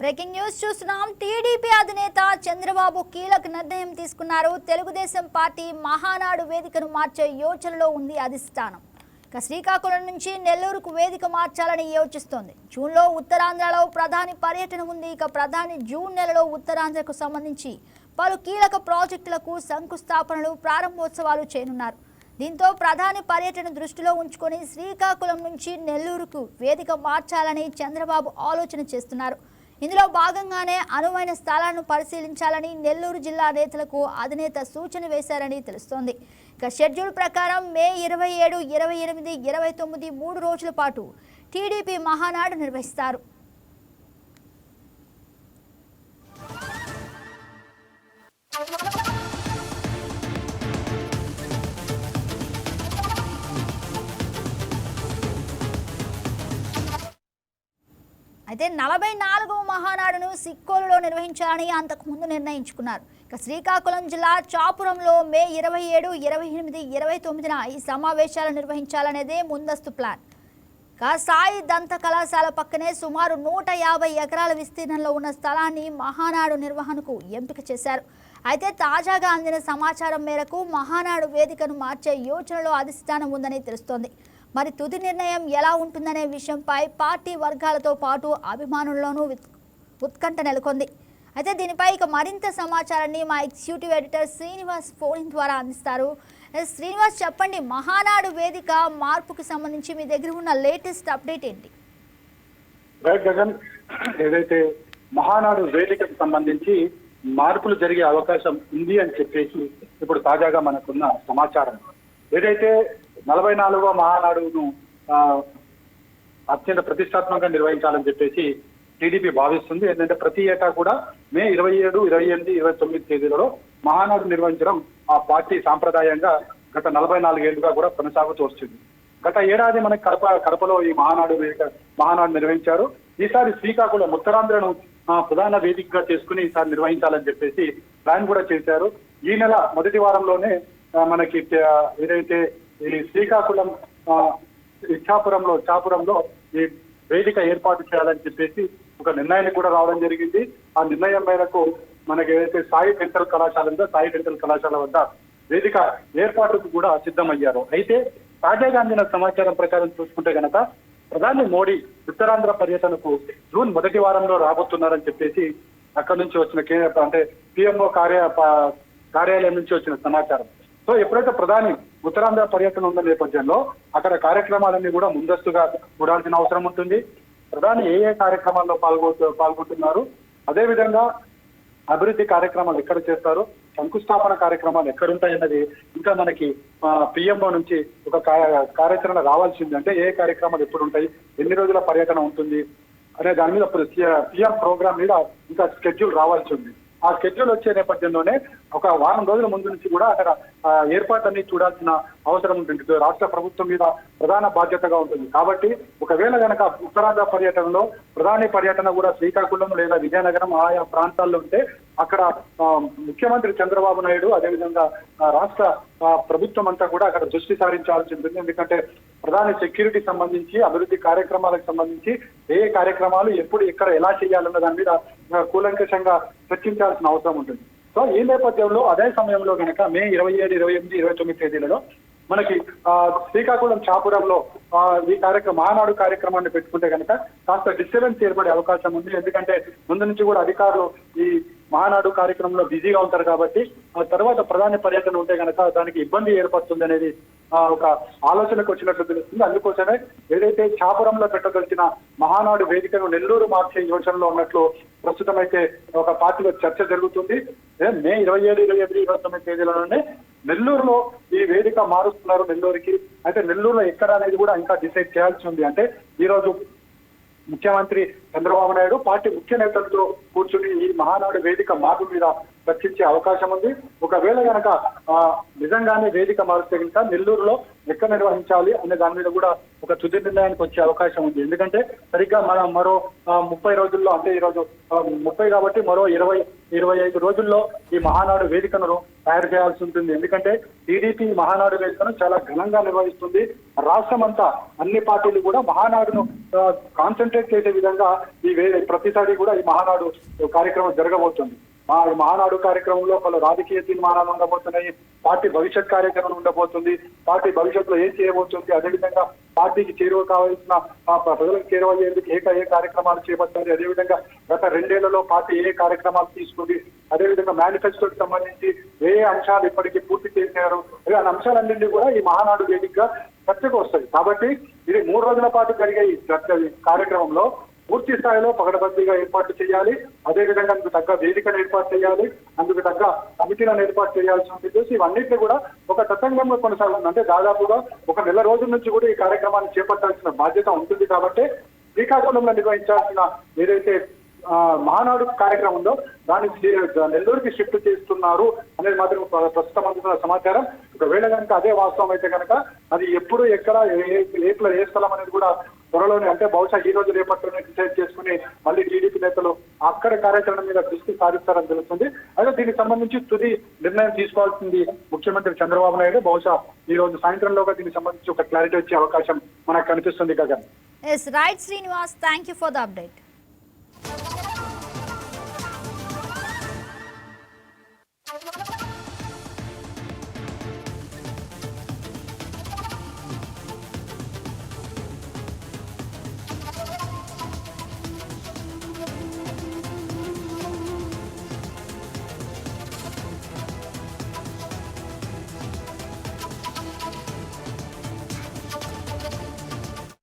Breaking news చూస్తున్నాం. TDP అధినేత చంద్రబాబు కీలక నిర్ణయం తీసుకున్నారు. తెలుగుదేశం పార్టీ మహానాడు వేదికను మార్చే యోచనలో ఉంది అధిష్టానం. ఇక శ్రీకాకుళం నుంచి నెల్లూరుకు వేదిక మార్చాలని యోచిస్తోంది. జూన్లో ఉత్తరాంధ్రలో ప్రధాని పర్యటన ఉంది. ఇక ప్రధాని జూన్ నెలలో ఉత్తరాంధ్రకు సంబంధించి పలు కీలక ప్రాజెక్టులకు శంకుస్థాపనలు, ప్రారంభోత్సవాలు చేయనున్నారు. దీంతో ప్రధాని పర్యటన దృష్టిలో ఉంచుకొని శ్రీకాకుళం నుంచి నెల్లూరుకు వేదిక మార్చాలని చంద్రబాబు ఆలోచన చేస్తున్నారు. ఇందులో భాగంగానే అనువైన స్థలాలను పరిశీలించాలని నెల్లూరు జిల్లా నేతలకు అధినేత సూచన వేశారని తెలుస్తోంది. ఇక షెడ్యూల్ ప్రకారం మే 27, 28, 29 3 రోజుల పాటు టీడీపీ మహానాడు నిర్వహిస్తారు. అయితే 44వ మహానాడును సిక్కోలులో నిర్వహించాలని అంతకుముందు నిర్ణయించుకున్నారు. ఇక శ్రీకాకుళం జిల్లా చాపురంలో మే 27, 28, 29న ఈ సమావేశాలు నిర్వహించాలనేదే ముందస్తు ప్లాన్. ఇక సాయి దంత కళాశాల పక్కనే సుమారు 150 ఎకరాల విస్తీర్ణంలో ఉన్న స్థలాన్ని మహానాడు నిర్వహణకు ఎంపిక చేశారు. అయితే తాజాగా అందిన సమాచారం మేరకు మహానాడు వేదికను మార్చే యోచనలో అధిష్టానం ఉందని తెలుస్తోంది. మరి తుది నిర్ణయం ఎలా ఉంటుందనే విషయంపై పార్టీ వర్గాలతో పాటు అభిమానుల్లోనూ ఉత్కంఠ నెలకొంది. అయితే దీనిపై ఇక మరింత సమాచారాన్ని మా ఎగ్జిక్యూటివ్ ఎడిటర్ శ్రీనివాస్ ఫోన్ ద్వారా అందిస్తారు. శ్రీనివాస్, చెప్పండి, మహానాడు వేదిక మార్పుకి సంబంధించి మీ దగ్గర ఉన్న లేటెస్ట్ అప్డేట్ ఏంటి? గగన్, ఏదైతే మహానాడు వేదికకు సంబంధించి మార్పులు జరిగే అవకాశం ఉంది అని చెప్పేసి ఇప్పుడు తాజాగా మనకున్న సమాచారం. ఏదైతే 44వ మహానాడును అత్యంత ప్రతిష్టాత్మకంగా నిర్వహించాలని చెప్పేసి టీడీపీ భావిస్తుంది. ఏంటంటే ప్రతి ఏటా కూడా మే 27, 28, 29 తేదీలలో మహానాడు నిర్వహించడం ఆ పార్టీ సాంప్రదాయంగా గత 44 ఏళ్లుగా కూడా కొనసాగుతూ వస్తుంది. గత ఏడాది మనకి కడపలో ఈ మహానాడు నిర్వహించారు. ఈసారి శ్రీకాకుళం ఉత్తరాంధ్రను ప్రధాన వేదికగా చేసుకుని ఈసారి నిర్వహించాలని చెప్పేసి ప్లాన్ కూడా చేశారు. ఈ నెల మొదటి వారంలోనే మనకి ఏదైతే ఈ శ్రీకాకుళం చాపురంలో ఈ వేదిక ఏర్పాటు చేయాలని చెప్పేసి ఒక నిర్ణయానికి కూడా రావడం జరిగింది. ఆ నిర్ణయం మేరకు మనకి ఏదైతే సాయి డెంటల్ కళాశాల ఉందో సాయి డెంటల్ కళాశాల వద్ద వేదిక ఏర్పాటుకు కూడా సిద్ధమయ్యారు. అయితే తాజాగా అందిన సమాచారం ప్రకారం చూసుకుంటే గనక ప్రధాని మోడీ ఉత్తరాంధ్ర పర్యటనకు జూన్ మొదటి వారంలో రాబోతున్నారని చెప్పేసి అక్కడి నుంచి వచ్చిన అంటే పిఎంఓ కార్యాలయం నుంచి వచ్చిన సమాచారం. సో ఎప్పుడైతే ప్రధాని ఉత్తరాంధ్ర పర్యటన ఉన్న నేపథ్యంలో అక్కడ కార్యక్రమాలన్నీ కూడా ముందస్తుగా చూడాల్సిన అవసరం ఉంటుంది. ప్రధాని ఏ కార్యక్రమాల్లో పాల్గొంటున్నారు, అదేవిధంగా అభివృద్ధి కార్యక్రమాలు ఎక్కడ చేస్తారు, శంకుస్థాపన కార్యక్రమాలు ఎక్కడుంటాయన్నది ఇంకా మనకి పిఎంఓ నుంచి ఒక కార్యాచరణ రావాల్సింది. అంటే ఏ కార్యక్రమాలు ఎప్పుడు ఉంటాయి, ఎన్ని రోజుల పర్యటన ఉంటుంది అనే దాని మీద పిఎం ప్రోగ్రామ్ మీద ఇంకా షెడ్యూల్ రావాల్సి ఉంది. ఆ షెడ్యూల్ వచ్చే నేపథ్యంలోనే ఒక వారం రోజుల ముందు నుంచి కూడా అక్కడ ఏర్పాట్లన్నీ చూడాల్సిన అవసరం ఉంటుంది. రాష్ట్ర ప్రభుత్వం మీద ప్రధాన బాధ్యతగా ఉంటుంది. కాబట్టి ఒకవేళ కనుక ఉత్తరాంధ్ర పర్యటనలో ప్రధాని పర్యటన కూడా శ్రీకాకుళం లేదా విజయనగరం ఆయా ప్రాంతాల్లో ఉంటే అక్కడ ముఖ్యమంత్రి చంద్రబాబు నాయుడు అదేవిధంగా రాష్ట్ర ప్రభుత్వం అంతా కూడా అక్కడ దృష్టి సారించాల్సి ఉంటుంది. ఎందుకంటే ప్రధాని సెక్యూరిటీ సంబంధించి అభివృద్ధి కార్యక్రమాలకు సంబంధించి ఏ కార్యక్రమాలు ఎప్పుడు ఎక్కడ ఎలా చేయాలన్న దాని మీద కూలంకషంగా చర్చించాల్సిన అవసరం ఉంటుంది. సో ఈ నేపథ్యంలో అదే సమయంలో కనుక మే 27, 28, 29 తేదీలలో మనకి శ్రీకాకుళం చాపురంలో ఈ మహానాడు కార్యక్రమాన్ని పెట్టుకుంటే కనుక కాస్త డిస్టర్బెన్స్ ఏర్పడే అవకాశం ఉంది. ఎందుకంటే ముందు నుంచి కూడా అధికారులు ఈ మహానాడు కార్యక్రమంలో బిజీగా ఉంటారు. కాబట్టి ఆ తర్వాత ప్రధాని పర్యటన ఉంటే కనుక దానికి ఇబ్బంది ఏర్పడుతుంది అనేది ఒక ఆలోచనకు వచ్చినట్లు తెలుస్తుంది. అందుకోసమే ఏదైతే చాపురంలో పెట్టదలిచిన మహానాడు వేదికను నెల్లూరు మార్చే యోచనలో ఉన్నట్లు ప్రస్తుతం అయితే ఒక పార్టీలో చర్చ జరుగుతుంది. మే 27, 28, 29 తేదీలలోనే నెల్లూరులో ఈ వేదిక మారుస్తున్నారు నెల్లూరుకి. అయితే నెల్లూరులో ఎక్కడ అనేది కూడా ఇంకా డిసైడ్ చేయాల్సి ఉంది. అంటే ఈ రోజు ముఖ్యమంత్రి చంద్రబాబు నాయుడు పార్టీ ముఖ్య నేతలతో కూర్చుని ఈ మహానాడు వేదిక మార్పు మీద చర్చించే అవకాశం ఉంది. ఒకవేళ కనుక నిజంగానే వేదిక మారిస్తే కనుక నెల్లూరులో ఎక్కడ నిర్వహించాలి అనే దాని మీద కూడా ఒక తుది నిర్ణయానికి వచ్చే అవకాశం ఉంది. ఎందుకంటే సరిగ్గా మనం మరో 30 రోజుల్లో, అంటే ఈ రోజు 30 కాబట్టి మరో 20-25 రోజుల్లో ఈ మహానాడు వేదికను తయారు చేయాల్సి ఉంటుంది. ఎందుకంటే టీడీపీ మహానాడు వేదికను చాలా ఘనంగా నిర్వహిస్తుంది. రాష్ట్రం అంతా అన్ని పార్టీలు కూడా మహానాడును కాన్సన్ట్రేట్ చేసే విధంగా ప్రతిసారి కూడా ఈ మహానాడు కార్యక్రమం జరగబోతుంది. ఈ మహానాడు కార్యక్రమంలో పలు రాజకీయ తీర్మానాలు ఉండబోతున్నాయి, పార్టీ భవిష్యత్ కార్యక్రమం ఉండబోతుంది, పార్టీ భవిష్యత్తులో ఏం చేయబోతుంది, అదేవిధంగా పార్టీకి చేరువ కావాల్సిన ప్రజలకు చేరువయ్యేందుకు ఏ కార్యక్రమాలు చేపట్టాలి, అదేవిధంగా గత 2 ఏళ్లలో పార్టీ ఏ కార్యక్రమాలు తీసుకుంది, అదేవిధంగా మేనిఫెస్టోకి సంబంధించి ఏ అంశాలు ఇప్పటికీ పూర్తి చేశారు, ఆ అంశాలన్నింటినీ కూడా ఈ మహానాడు వేదికగా చర్చకు వస్తాయి. కాబట్టి ఇది 3 రోజుల పాటు జరిగే ఈ కార్యక్రమంలో పూర్తి స్థాయిలో పకడ్బందీగా ఏర్పాటు చేయాలి, అదేవిధంగా అందుకు తగ్గ వేదికను ఏర్పాటు చేయాలి, అందుకు తగ్గ కమిటీలను ఏర్పాటు చేయాల్సి ఉంటుంది. ఇవన్నింటినీ కూడా ఒక తతంగంగా కొనసాగుతుంది. అంటే దాదాపుగా ఒక 1 నెల రోజుల నుంచి కూడా ఈ కార్యక్రమాన్ని చేపట్టాల్సిన బాధ్యత ఉంటుంది. కాబట్టి శ్రీకాకుళంలో నిర్వహించాల్సిన ఏదైతే మహానాడు కార్యక్రమం ఉందో దాన్ని నెల్లూరుకి షిఫ్ట్ చేస్తున్నారు అనేది మాత్రం ప్రస్తుతం అందుతున్న సమాచారం. ఒకవేళ కనుక అదే వాస్తవం అయితే కనుక అది ఎప్పుడు ఎక్కడ ఏ స్థలం అనేది కూడా త్వరలోనే, అంటే బహుశా ఈ రోజు రేపట్లోనే డిసైడ్ చేసుకుని మళ్ళీ టీడీపీ నేతలు అక్కడ కార్యాచరణ మీద దృష్టి సారిస్తారని తెలుస్తుంది. అయితే దీనికి సంబంధించి తుది నిర్ణయం తీసుకోవాల్సింది ముఖ్యమంత్రి చంద్రబాబు నాయుడు. బహుశా ఈ రోజు సాయంత్రంలోగా దీనికి సంబంధించి ఒక క్లారిటీ వచ్చే అవకాశం మనకు కనిపిస్తుంది. Gagan. Yes, right, Srinivas. Thank you for the update.